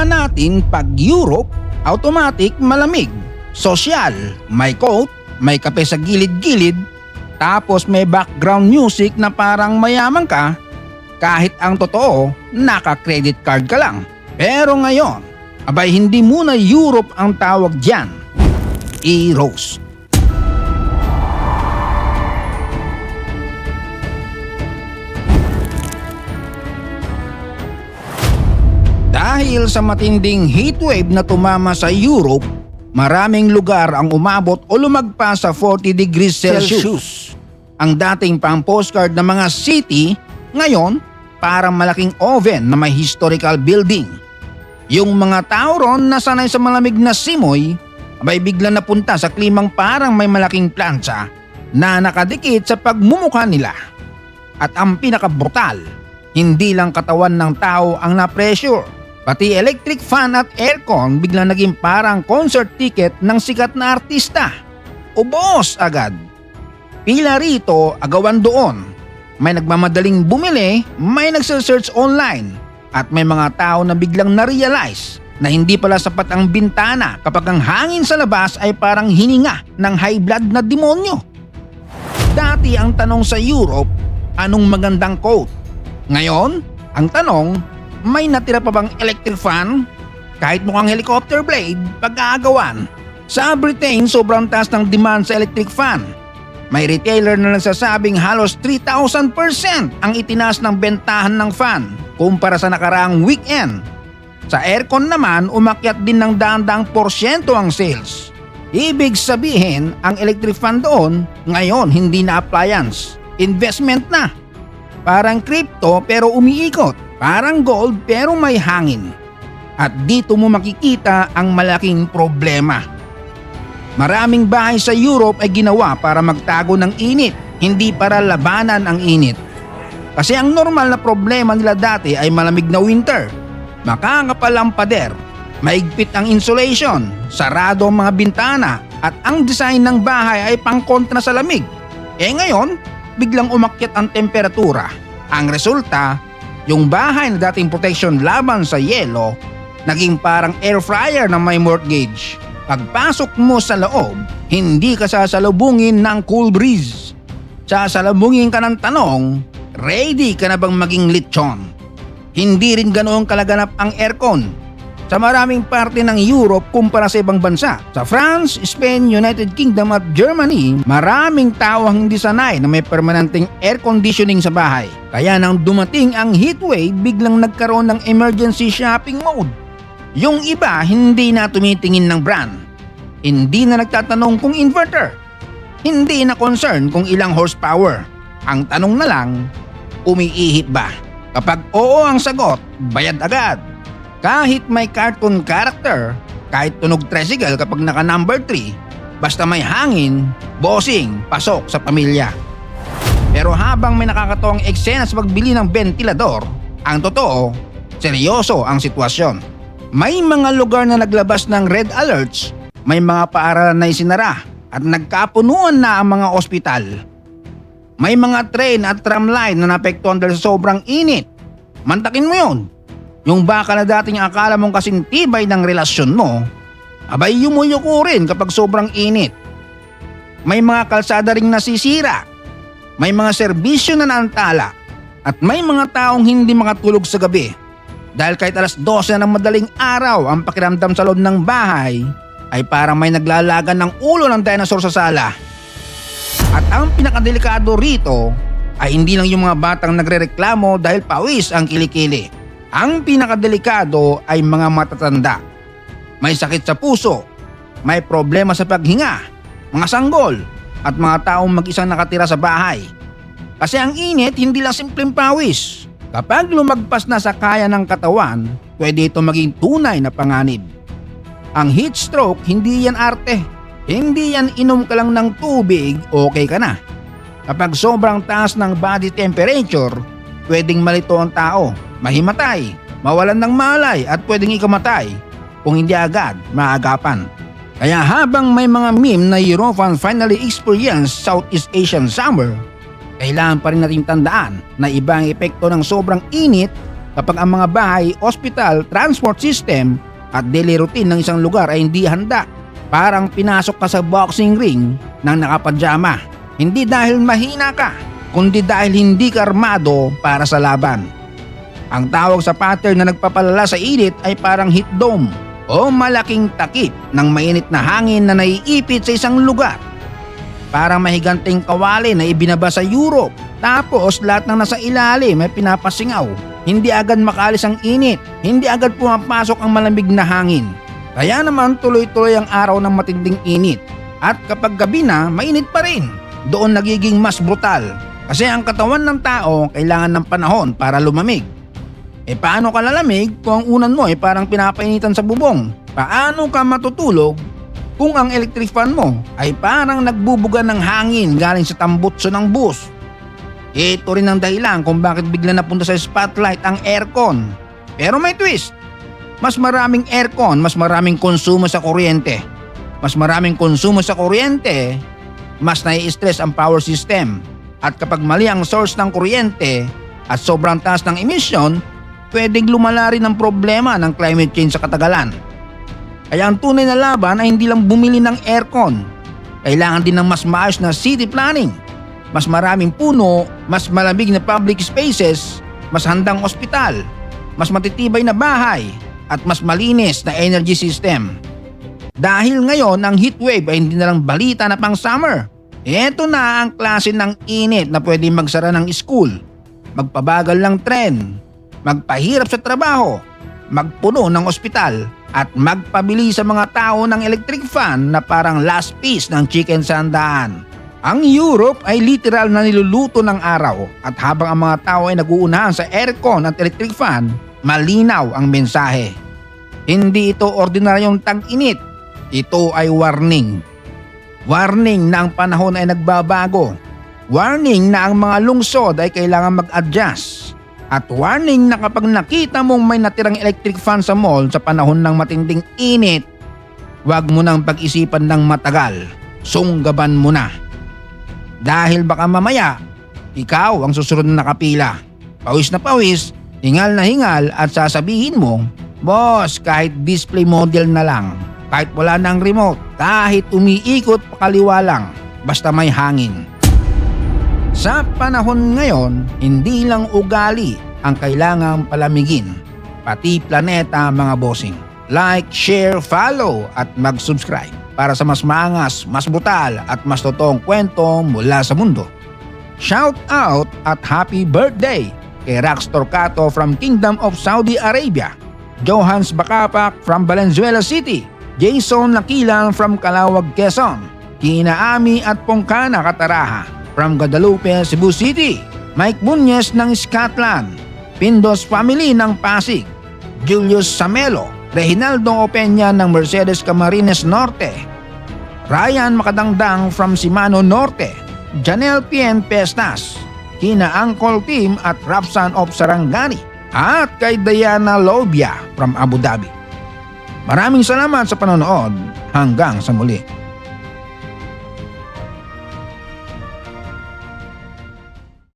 Akala natin pag Europe, automatic malamig. Sosyal, may coat, may kape sa gilid-gilid, tapos may background music na parang mayaman ka, kahit ang totoo, naka-credit card ka lang. Pero ngayon, abay hindi muna Europe ang tawag dyan. Eros. Dahil sa matinding heatwave na tumama sa Europe, maraming lugar ang umabot o lumagpas sa 40 degrees Celsius. Ang dating pang-postcard na mga city, ngayon parang malaking oven na may historical building. Yung mga tao ron na sanay sa malamig na simoy, abay bigla napunta sa klimang parang may malaking plancha na nakadikit sa pagmumukha nila. At ang pinakabrutal, hindi lang katawan ng tao ang na-pressure, pati electric fan at aircon bigla naging parang concert ticket ng sikat na artista. Ubos agad. Pila rito, agawan doon. May nagmamadaling bumili, may nagse-search online, at may mga tao na biglang na-realize na hindi pala sapat ang bintana kapag ang hangin sa labas ay parang hininga ng high blood na demonyo. Dati ang tanong sa Europe, anong magandang coat? Ngayon, ang tanong, may natira pa bang electric fan? Kahit mukhang helicopter blade, pag-aagawan. Sa Britain, sobrang taas ng demand sa electric fan. May retailer na nagsasabing halos 3,000% ang itinaas ng bentahan ng fan kumpara sa nakaraang weekend. Sa aircon naman, umakyat din ng daang-daang porsyento ang sales. Ibig sabihin, ang electric fan doon, ngayon hindi na appliance, investment na. Parang crypto pero umiikot, parang gold pero may hangin. At dito mo makikita ang malaking problema. Maraming bahay sa Europe ay ginawa para magtago ng init, hindi para labanan ang init. Kasi ang normal na problema nila dati ay malamig na winter. Makakapal ang pader, maigpit ang insulation, sarado ang mga bintana, at ang design ng bahay ay pangkontra sa lamig. Ngayon, biglang umakyat ang temperatura. Ang resulta, yung bahay na dating protection laban sa yelo, naging parang air fryer na may mortgage. Pagpasok mo sa loob, hindi ka sasalubungin ng cool breeze. Sasalubungin ka ng tanong, ready ka na bang maging lechon? Hindi rin ganoon kalaganap ang aircon sa maraming parte ng Europe kumpara sa ibang bansa. Sa France, Spain, United Kingdom at Germany, maraming tao ang hindi sanay na may permanenteng air conditioning sa bahay. Kaya nang dumating ang heatwave, biglang nagkaroon ng emergency shopping mode. Yung iba hindi na tumitingin ng brand. Hindi na nagtatanong kung inverter. Hindi na concern kung ilang horsepower. Ang tanong na lang, umiihip ba? Kapag oo ang sagot, bayad agad. Kahit may cartoon character, kahit tunog tricycle kapag naka number 3, basta may hangin, bossing, pasok sa pamilya. Pero habang may nakakatawang eksena sa pagbili ng ventilador, ang totoo, seryoso ang sitwasyon. May mga lugar na naglabas ng red alerts, may mga paaralan na isinara at nagkapunuan na ang mga ospital. May mga train at tram line na naapektuhan dahil sa sobrang init. Mantakin mo yun. Yung baka na dating akala mong kasing tibay ng relasyon mo, abay yumuyuko rin kapag sobrang init. May mga kalsada ring nasisira. May mga serbisyo na naantala. At may mga taong hindi makatulog sa gabi. Dahil kahit alas 12 na ng madaling araw ang pakiramdam sa loob ng bahay ay parang may naglalagan ng ulo ng dinosaur sa sala. At ang pinakadelikado rito ay hindi lang yung mga batang nagrereklamo dahil pawis ang kilikili. Ang pinakadelikado ay mga matatanda. May sakit sa puso, may problema sa paghinga, mga sanggol at mga taong mag-isang nakatira sa bahay. Kasi ang init hindi lang simpleng pawis. Kapag lumagpas na sa kaya ng katawan, pwede ito maging tunay na panganib. Ang heat stroke, hindi yan arte. Hindi yan inom ka lang ng tubig, okay ka na. Kapag sobrang taas ng body temperature, pwedeng malito ang tao, mahimatay, mawalan ng malay at pwedeng ikamatay kung hindi agad maagapan. Kaya habang may mga meme na Eurofan finally experienced Southeast Asian summer, kailangan pa rin natin tandaan na iba ang epekto ng sobrang init Kapag ang mga bahay, ospital, transport system at daily routine ng isang lugar ay hindi handa, parang pinasok ka sa boxing ring ng nakapadyama. Hindi dahil mahina ka, kundi dahil hindi ka armado para sa laban. Ang tawag sa pattern na nagpapalala sa init ay parang heat dome o malaking takip ng mainit na hangin na naiipit sa isang lugar. Parang mahiganting kawali na ibinaba sa Europe, tapos lahat ng nasa ilalim ay pinapasingaw. Hindi agad makaalis ang init, hindi agad pumapasok ang malamig na hangin. Kaya naman tuloy-tuloy ang araw ng matinding init. At kapag gabi na, mainit pa rin. Doon nagiging mas brutal. Kasi ang katawan ng tao kailangan ng panahon para lumamig. Paano ka lalamig kung ang unan mo ay parang pinapainitan sa bubong? Paano ka matutulog kung ang electric fan mo ay parang nagbubuga ng hangin galing sa tambutso ng bus? Ito rin ang dahilan kung bakit bigla napunta sa spotlight ang aircon. Pero may twist. Mas maraming aircon, mas maraming konsumo sa kuryente. Mas maraming konsumo sa kuryente, mas nai-stress ang power system. At kapag mali ang source ng kuryente at sobrang taas ng emission, pwedeng lumala rin ang problema ng climate change sa katagalan. Kaya ang tunay na laban ay hindi lang bumili ng aircon. Kailangan din ng mas maayos na city planning. Mas maraming puno, mas malamig na public spaces, mas handang ospital, mas matitibay na bahay, at mas malinis na energy system. Dahil ngayon ang heatwave ay hindi na lang balita na pang summer. Ito na ang klase ng init na pwede magsara ng school, magpabagal ng tren, magpahirap sa trabaho, magpuno ng ospital, at magpabili sa mga tao ng electric fan na parang last piece ng chicken sa handaan. Ang Europe ay literal na niluluto ng araw at habang ang mga tao ay naguunahan sa aircon at electric fan, malinaw ang mensahe. Hindi ito ordinaryong tag-init, ito ay warning. Warning na ang panahon ay nagbabago. Warning na ang mga lungsod ay kailangan mag-adjust. At warning na kapag nakita mong may natirang electric fan sa mall sa panahon ng matinding init, huwag mo nang pag-isipan ng matagal, sunggaban mo na. Dahil baka mamaya, ikaw ang susunod na nakapila. Pawis na pawis, hingal na hingal at sasabihin mo, boss, kahit display model na lang, kahit wala nang remote, kahit umiikot pakaliwa lang, basta may hangin. Sa panahon ngayon, hindi lang ugali ang kailangang palamigin, pati planeta mga bossing. Like, share, follow at mag-subscribe para sa mas maangas, mas brutal at mas totoong kwento mula sa mundo. Shout out at happy birthday kay Rax Torcato from Kingdom of Saudi Arabia, Johans Bacapac from Valenzuela City, Jason Lakilan from Calawag, Quezon, Kina Ami at Pongkana Cataraha from Guadalupe, Cebu City, Mike Muñez ng Scotland, Pindos Family ng Pasig, Julius Samelo, Reginaldo Opeña ng Mercedes Camarines Norte, Ryan Makadangdang from Simano Norte, Janelle Pien Pestas, kina Uncle Tim at Rapsan of Sarangani, at kay Diana Lobia from Abu Dhabi. Maraming salamat sa panonood. Hanggang sa muli.